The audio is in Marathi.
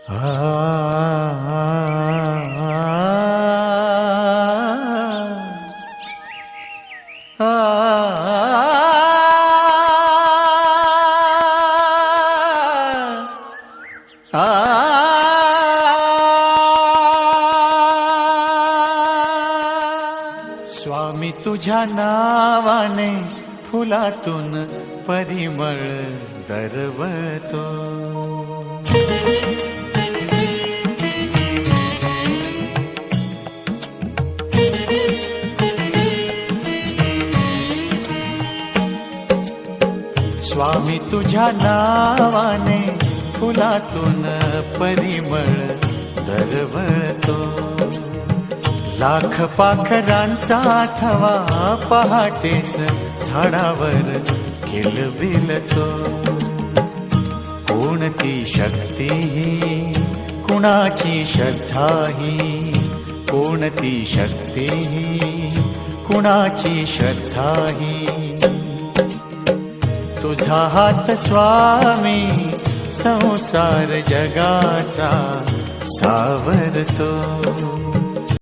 स्वामी तुझ्या नावाने फुलातून परिमळ दरवळतो. स्वामी तुझ्या नावाने फुलातून परिमळ दरवळतो. लाख पाखरांचा थवा पहाटेस झाडावर किलबिलतो. कोणती शक्ती ही कुणाची श्रद्धा ही, कोणती शक्ती ही कुणाची श्रद्धा ही. तुझा हात स्वामी संसार जगाचा सावरतो.